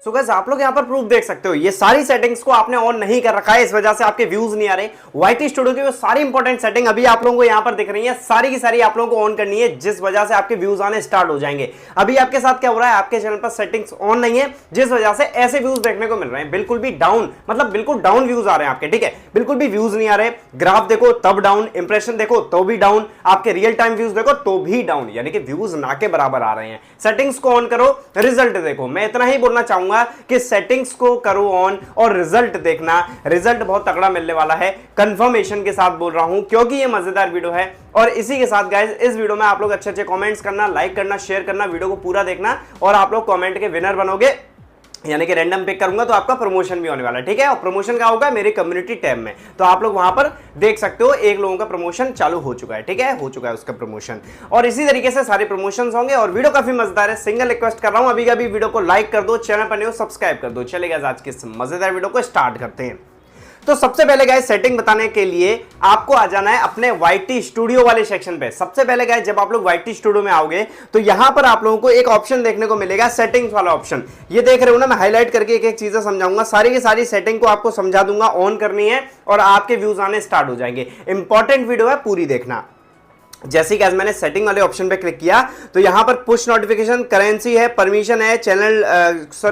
So guys आप लोग यहाँ पर प्रूफ देख सकते हो, ये सारी सेटिंग्स को आपने ऑन नहीं कर रखा है, इस वजह से आपके व्यूज नहीं आ रहे। YT स्टूडियो की वो सारी इंपॉर्टेंट सेटिंग अभी आप लोगों को यहाँ पर दिख रही है, सारी की सारी आप लोगों को ऑन करनी है, जिस वजह से आपके व्यूज आने स्टार्ट हो जाएंगे। अभी आपके साथ क्या हो रहा है, आपके चैनल पर सेटिंग्स ऑन नहीं है, जिस वजह से ऐसे व्यूज देखने को मिल रहे हैं, बिल्कुल भी डाउन, मतलब बिल्कुल डाउन व्यूज आ रहे हैं आपके, ठीक है, बिल्कुल भी व्यूज नहीं आ रहे। ग्राफ देखो तब डाउन, इंप्रेशन देखो तो भी डाउन, आपके रियल टाइम व्यूज देखो तो भी डाउन, यानी कि व्यूज ना के बराबर आ रहे हैं। सेटिंग्स को ऑन करो, रिजल्ट देखो। मैं इतना ही बोलना चाहूंगा कि सेटिंग्स को करो ऑन और रिजल्ट देखना, रिजल्ट बहुत तगड़ा मिलने वाला है, कंफर्मेशन के साथ बोल रहा हूं, क्योंकि ये मजेदार वीडियो है। और इसी के साथ गाइस इस वीडियो में आप लोग अच्छे अच्छे कमेंट्स करना, लाइक करना, शेयर करना, वीडियो को पूरा देखना, और आप लोग कमेंट के विनर बनोगे, यानी कि रैंडम पिक करूंगा तो आपका प्रमोशन भी होने वाला है, ठीक है। और प्रमोशन क्या होगा, मेरी कम्युनिटी टैब में, तो आप लोग वहां पर देख सकते हो, एक लोगों का प्रमोशन चालू हो चुका है, ठीक है, हो चुका है उसका प्रमोशन। और इसी तरीके से सारे प्रमोशंस होंगे और वीडियो काफी मजेदार है। सिंगल रिक्वेस्ट कर रहा हूं, अभी का भी वीडियो को लाइक कर दो, चैनल पर नहीं हो सब्सक्राइब कर दो। चलेगा आज की इस मजेदार वीडियो को स्टार्ट करते हैं। तो सबसे पहले गाइस सेटिंग बताने के लिए आपको आ जाना है अपने YT स्टूडियो वाले सेक्शन पे। सबसे पहले गाइस जब आप लोग YT स्टूडियो में आओगे तो यहां पर आप लोगों को एक ऑप्शन देखने को मिलेगा, सेटिंग्स वाला ऑप्शन। ये देख रहे हो ना, मैं हाईलाइट करके एक एक चीजें समझाऊंगा, सारी की सारी सेटिंग को आपको समझा दूंगा, ऑन करनी है और आपके व्यूज आने स्टार्ट हो जाएंगे। इंपॉर्टेंट वीडियो है, पूरी देखना। जैसे कि आज मैंने सेटिंग वाले ऑप्शन पे क्लिक किया तो यहां पर पुश नोटिफिकेशन, करेंसी है, परमिशन है, चैनल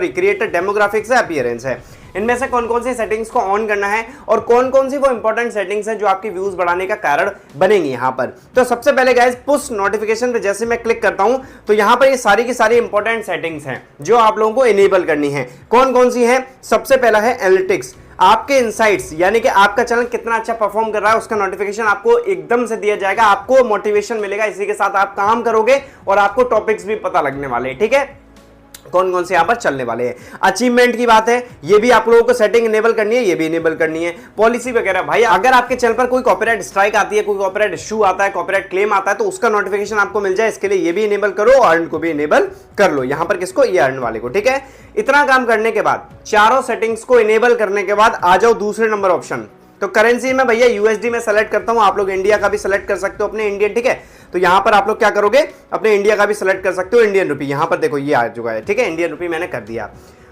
क्रिएटर डेमोग्राफिक्स है, अपीयरेंस है। इनमें से कौन कौन सी सेटिंग्स को ऑन करना है और कौन कौन सी वो इंपॉर्टेंट सेटिंग्स हैं जो आपकी व्यूज बढ़ाने का कारण बनेंगी यहां पर। तो सबसे पहले गाइस पुश नोटिफिकेशन पे जैसे मैं क्लिक करता हूं तो यहां पर ये सारी की सारी इंपॉर्टेंट सेटिंग्स हैं जो आप लोगों को इनेबल करनी है। कौन कौन सी है, सबसे पहला है एनालिटिक्स, आपके इनसाइट्स, यानी कि आपका चैनल कितना अच्छा परफॉर्म कर रहा है उसका नोटिफिकेशन आपको एकदम से दिया जाएगा, आपको मोटिवेशन मिलेगा, इसी के साथ आप काम करोगे और आपको टॉपिक्स भी पता लगने वाले हैं, ठीक है, कौन कौन से यहां पर चलने वाले हैं। अचीवमेंट की बात है, ये भी आप लोगों को सेटिंग इनेबल करनी है, ये भी इनेबल करनी है। पॉलिसी वगैरह, भाई अगर आपके चैनल पर कोई कॉपीराइट स्ट्राइक आती है, कोई कॉपीराइट इशू आता है, कॉपीराइट क्लेम आता है, तो उसका नोटिफिकेशन आपको मिल जाए, इसके लिए ये भी इनेबल करो, अर्न को भी इनेबल कर लो। यहां पर किसको, ये अर्न वाले को, ठीक है। इतना काम करने के बाद, चारों सेटिंग्स को इनेबल करने के बाद आ जाओ दूसरे नंबर ऑप्शन। तो करेंसी में भैया USD में सेलेक्ट करता हूं, आप लोग इंडिया का भी सेलेक्ट कर सकते हो, अपने इंडियन, ठीक है। तो यहां पर आप लोग क्या करोगे, अपने इंडिया का भी सेलेक्ट कर सकते हो, इंडियन रुपी। यहां पर देखो ये आ चुका है, ठीक है, इंडियन रुपी मैंने कर दिया।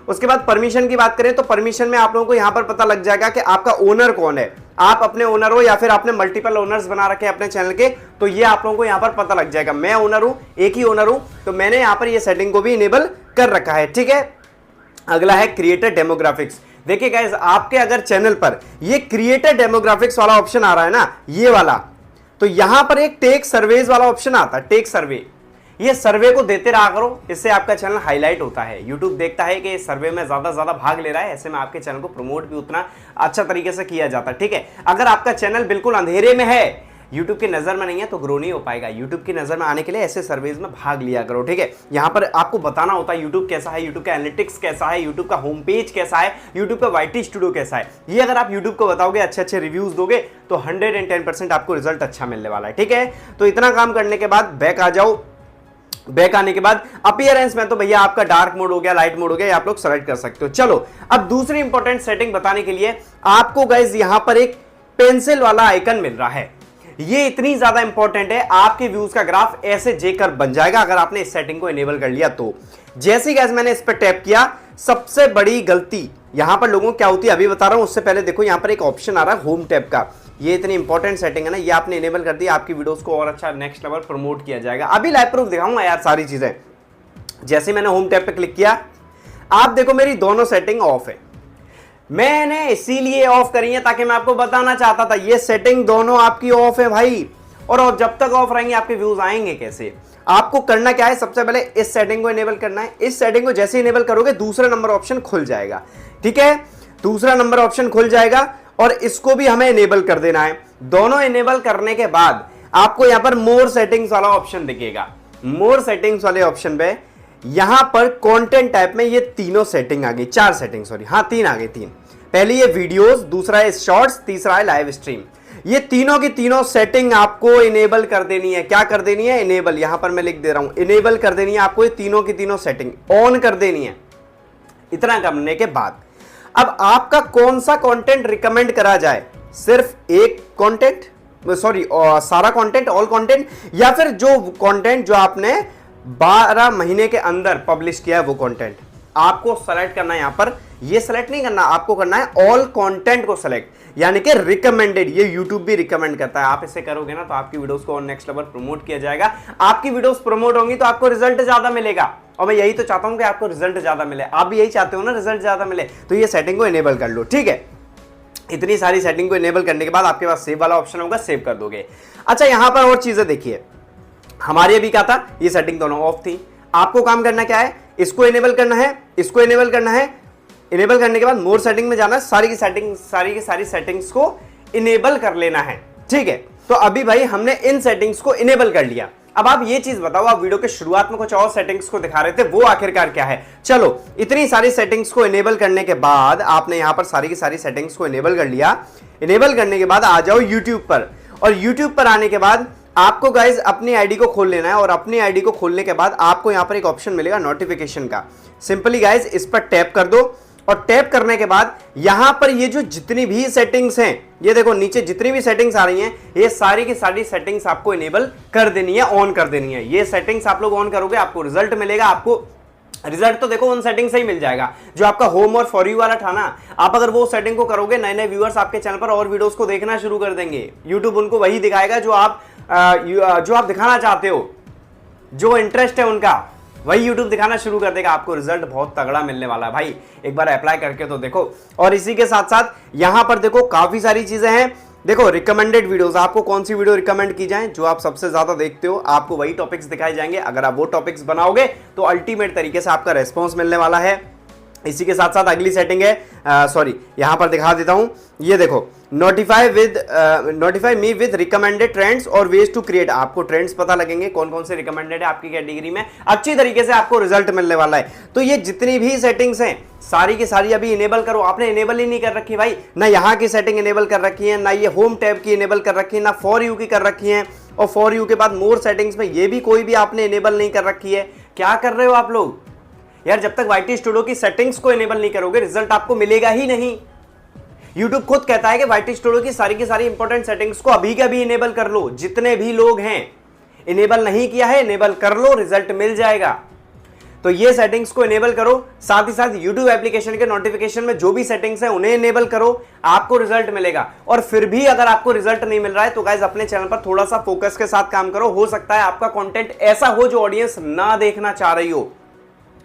उसके बाद परमिशन की बात करें तो परमिशन में आप लोगों को यहां पर पता लग जाएगा कि आपका ओनर कौन है, आप अपने ओनर हो या फिर आपने मल्टीपल ओनर्स बना रखे हैं अपने चैनल के, तो ये आप लोगों को यहां पर पता लग जाएगा। मैं ओनर हूं, एक ही ओनर हूं, तो मैंने यहां पर ये सेटिंग को भी इनेबल कर रखा है, ठीक है। अगला है क्रिएटर डेमोग्राफिक्स। देखिए गाइस आपके अगर चैनल पर ये क्रिएटर डेमोग्राफिक्स वाला ऑप्शन आ रहा है ना, ये वाला, तो यहां पर एक टेक सर्वेज वाला ऑप्शन आता है, टेक सर्वे। ये सर्वे को देते रहा करो, इससे आपका चैनल हाईलाइट होता है, यूट्यूब देखता है कि इस सर्वे में ज्यादा भाग ले रहा है, ऐसे में आपके चैनल को प्रमोट भी उतना अच्छा तरीके से किया जाता है, ठीक है। अगर आपका चैनल बिल्कुल अंधेरे में है, यूट्यूब की नजर में नहीं है, तो ग्रो नहीं हो पाएगा। यूट्यूब की नजर में आने के लिए ऐसे सर्वेज में भाग लिया करो, ठीक है। यहां पर आपको बताना होता है यूट्यूब कैसा है, यूट्यूब का एनालिटिक्स कैसा है, यूट्यूब का होम पेज कैसा है, यूट्यूब का YT स्टूडियो कैसा है। ये अगर आप यूट्यूब को बताओगे, अच्छे अच्छे रिव्यूज दोगे, तो 110% आपको रिजल्ट अच्छा मिलने वाला है, ठीक है। तो इतना काम करने के बाद बैक आ जाओ। बैक आने के बाद अपीयरेंस में तो भैया आपका डार्क मोड हो गया, लाइट मोड हो गया, आप लोग सेलेक्ट कर सकते हो। चलो अब दूसरी इंपॉर्टेंट सेटिंग बताने के लिए आपको गाइस यहां पर एक पेंसिल वाला आइकन मिल रहा है, ये इतनी ज्यादा इंपॉर्टेंट है, आपके व्यूज का ग्राफ ऐसे जेकर बन जाएगा अगर आपने इस सेटिंग को इनेबल कर लिया तो। जैसे ही गाइस मैंने इस पर टैप किया, सबसे बड़ी गलती यहां पर लोगों को क्या होती है अभी बता रहा हूं, उससे पहले देखो यहां पर एक ऑप्शन आ रहा है होम टैब का। ये इतनी इंपॉर्टेंट सेटिंग है ना, ये आपने इनेबल कर दी, आपकी वीडियोस को और अच्छा नेक्स्ट लेवल प्रमोट किया जाएगा। अभी लाइव प्रूफ दिखाऊंगा यार सारी चीजें। जैसे मैंने होम टैब पे क्लिक किया, आप देखो मेरी दोनों सेटिंग ऑफ है, मैंने इसीलिए ऑफ करी है ताकि मैं आपको बताना चाहता था, ये सेटिंग दोनों आपकी ऑफ है भाई, और जब तक ऑफ रहेंगे आपके व्यूज आएंगे कैसे। आपको करना क्या है, सबसे पहले इस सेटिंग को इनेबल करना है। इस सेटिंग को जैसे इनेबल करोगे दूसरा नंबर ऑप्शन खुल जाएगा, ठीक है, दूसरा नंबर ऑप्शन खुल जाएगा और इसको भी हमें इनेबल कर देना है। दोनों इनेबल करने के बाद आपको यहां पर मोर सेटिंग्स वाला ऑप्शन दिखेगा। मोर सेटिंग्स वाले ऑप्शन पे यहां पर कंटेंट टाइप में ये तीनों सेटिंग आ गई, चार सेटिंग, सॉरी हाँ तीन आ गई, तीन। पहली ये वीडियोस, दूसरा है शॉर्ट्स, तीसरा है लाइव स्ट्रीम। ये तीनों की तीनों सेटिंग आपको इनेबल कर देनी है। क्या कर देनी है, इनेबल, यहां पर मैं लिख दे रहा हूं, इनेबल कर देनी है आपको, ये तीनों की तीनों सेटिंग ऑन कर देनी है। इतना करने के बाद अब आपका कौन सा कंटेंट रिकमेंड करा जाए, सिर्फ एक कंटेंट, सॉरी सारा कंटेंट, ऑल कंटेंट, या फिर जो कंटेंट जो आपने 12 महीने के अंदर पब्लिश किया है वो कंटेंट। आपको सेलेक्ट करना है यहां पर, ये सेलेक्ट नहीं करना, आपको करना है ऑल कंटेंट को सेलेक्ट, यानी कि रिकमेंडेड, ये YouTube भी रिकमेंड करता है। आप इसे करोगे ना तो आपकी वीडियोस को और नेक्स्ट लेवल प्रमोट किया जाएगा। आपकी वीडियोस प्रमोट होंगी तो आपको रिजल्ट ज्यादा मिलेगा, और मैं यही तो चाहता हूं कि आपको रिजल्ट ज्यादा मिले। आप भी यही चाहते हो ना, रिजल्ट ज्यादा मिले, तो ये सेटिंग को इनेबल कर लो, ठीक है। इतनी सारी सेटिंग को इनेबल करने के बाद आपके पास सेव वाला ऑप्शन होगा, सेव कर दोगे। अच्छा, यहां पर और चीजें देखिए, हमारे अभी क्या था, ये सेटिंग दोनों ऑफ थी। आपको काम करना क्या है, इसको इनेबल करना है, इसको इनेबल करना है। इनेबल करने के बाद मोर सेटिंग में जाना है, सारी की सारी सेटिंग्स को इनेबल कर लेना है, ठीक है। तो अभी भाई हमने इन सेटिंग्स को इनेबल कर लिया। अब आप ये चीज बताओ, आप वीडियो के शुरुआत में कुछ और सेटिंग्स को दिखा रहे थे, वो आखिरकार क्या है। चलो, इतनी सारी सेटिंग्स को इनेबल करने के बाद आपने यहां पर सारी की सारी सेटिंग्स को इनेबल कर लिया। इनेबल करने के बाद आ जाओ यूट्यूब पर, और यूट्यूब पर आने के बाद आपको गाइज अपनी आईडी को खोल लेना है, और अपनी आईडी को खोलने के बाद आपको यहां पर एक ऑप्शन मिलेगा नोटिफिकेशन का। सिंपली गाइज इस पर टैप कर दो, और टैप करने के बाद यहां पर ये जो जितनी भी सेटिंग्स हैं, ये देखो नीचे जितनी भी सेटिंग्स आ रही हैं, ये सारी की सारी सेटिंग्स आपको इनेबल कर देनी है, ऑन कर देनी है। ये सेटिंग्स आप लोग ऑन करोगे, आपको रिजल्ट मिलेगा। आपको रिजल्ट तो देखो उन सेटिंग से ही मिल जाएगा जो आपका होम और फॉर यू वाला था ना। आप अगर वो सेटिंग को करोगे, नए नए व्यूअर्स आपके चैनल पर और वीडियोस को देखना शुरू कर देंगे। यूट्यूब उनको वही दिखाएगा जो आप दिखाना चाहते हो, जो इंटरेस्ट है उनका, वही YouTube दिखाना शुरू कर देगा। आपको रिजल्ट बहुत तगड़ा मिलने वाला है भाई, एक बार अप्लाई करके तो देखो। और इसी के साथ साथ यहां पर देखो काफी सारी चीजें हैं। देखो रिकमेंडेड वीडियोस, आपको कौन सी वीडियो रिकमेंड की जाए, जो आप सबसे ज्यादा देखते हो, आपको वही टॉपिक्स दिखाए जाएंगे। अगर आप वो टॉपिक्स बनाओगे तो अल्टीमेट तरीके से आपका रेस्पॉन्स मिलने वाला है। इसी के साथ साथ अगली सेटिंग है, यहां पर दिखा देता हूं, ये देखो notify me with recommended trends और वेज टू क्रिएट। आपको ट्रेंड्स पता लगेंगे कौन कौन से रिकमेंडेड है आपकी कैटेगरी में, अच्छी तरीके से आपको रिजल्ट मिलने वाला है। तो ये जितनी भी सेटिंग्स हैं सारी की सारी अभी इनेबल करो। आपने इनेबल ही नहीं कर रखी भाई, ना यहाँ की सेटिंग इनेबल कर रखी है, ना ये होम टैब की इनेबल कर रखी है, ना फॉर यू की कर रखी है, और फॉर यू के बाद मोर सेटिंग्स में ये भी कोई भी आपने इनेबल नहीं कर रखी है। क्या कर रहे हो आप लोग यार? जब तक YT स्टूडियो की सेटिंग्स को इनेबल नहीं करोगे, रिजल्ट आपको मिलेगा ही नहीं। YouTube खुद कहता है कि YT स्टूडियो की सारी इंपॉर्टेंट सेटिंग्स को अभी के अभी इनेबल कर लो। जितने भी लोग हैं, इनेबल नहीं किया है, इनेबल कर लो, रिजल्ट मिल जाएगा। तो ये सेटिंग्स को इनेबल करो, साथ ही साथ YouTube एप्लीकेशन के नोटिफिकेशन में जो भी सेटिंग्स हैं उन्हें इनेबल करो, आपको रिजल्ट मिलेगा। और फिर भी अगर आपको रिजल्ट नहीं मिल रहा है तो गाइस अपने चैनल पर थोड़ा सा फोकस के साथ काम करो। हो सकता है आपका कंटेंट ऐसा हो जो ऑडियंस ना देखना चाह रही हो।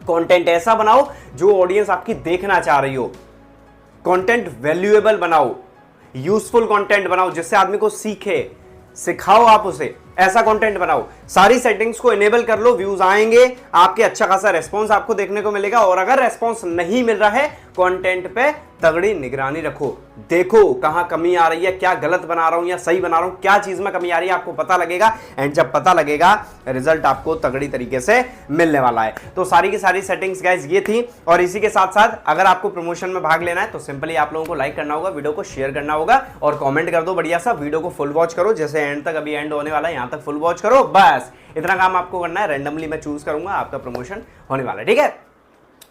कंटेंट ऐसा बनाओ जो ऑडियंस आपकी देखना चाह रही हो। कंटेंट वैल्यूएबल बनाओ, यूजफुल कंटेंट बनाओ, जिससे आदमी को सीखे, सिखाओ आप उसे, ऐसा कंटेंट बनाओ। सारी सेटिंग्स को इनेबल कर लो, व्यूज आएंगे आपके, अच्छा खासा रेस्पॉन्स आपको देखने को मिलेगा। और अगर रेस्पॉन्स नहीं मिल रहा है, कंटेंट पे तगड़ी निगरानी रखो, देखो कहां कमी आ रही है, क्या गलत बना रहा हूं या सही बना रहा हूं, क्या चीज में कमी आ रही है, आपको पता लगेगा। एंड जब पता लगेगा, रिजल्ट आपको तगड़ी तरीके से मिलने वाला है। तो सारी की सारी सेटिंग्स गाइस ये थी। और इसी के साथ साथ अगर आपको प्रमोशन में भाग लेना है तो सिंपली आप लोगों को लाइक करना होगा, वीडियो को शेयर करना होगा और कॉमेंट कर दो बढ़िया सा। वीडियो को फुल वॉच करो, जैसे एंड तक, अभी एंड होने वाला है, यहां तक फुल वॉच करो, बस इतना काम आपको करना है। रैंडमली मैं चूज करूंगा, आपका प्रमोशन होने वाला है, ठीक है।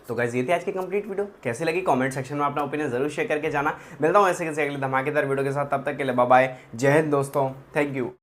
तो गाइस ये थी आज की कंप्लीट वीडियो। कैसी लगी कमेंट सेक्शन में अपना ओपिनियन जरूर शेयर करके जाना। मिलता हूं ऐसे किसी अगले धमाकेदार वीडियो के साथ, तब तक के लिए बाय बाय, जय हिंद दोस्तों, थैंक यू।